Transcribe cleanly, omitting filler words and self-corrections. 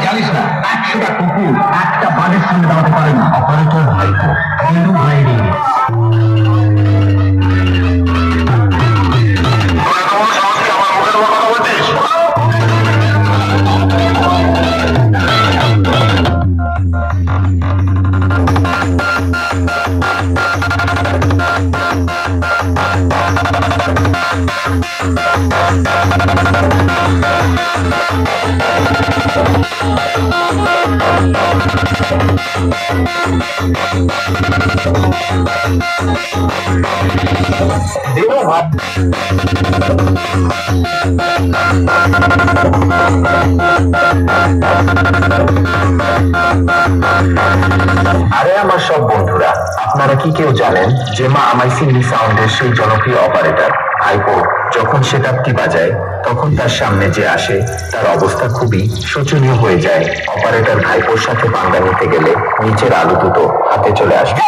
জানিস না 100টা কুকুর একটা বাড়ির সামনে দাঁড়াতে পারে না। অপারেটর ভাইপো ভাইরে আরে আমার সব বন্ধুরা, আপনারা কি কেউ জানেন যে মা আমাইসিংলি সাউন্ডের সেই জনপ্রিয় অপারেটর ভাইপো যখন সেটআপটি বাজায় তখন তার সামনে যে আসে তার অবস্থা খুবই শোচনীয় হয়ে যায়। অপারেটর ভাইপোর সাথে পাঙ্গা নিতে গেলে নিচের আলু দুটো হাতে চলে আসবে।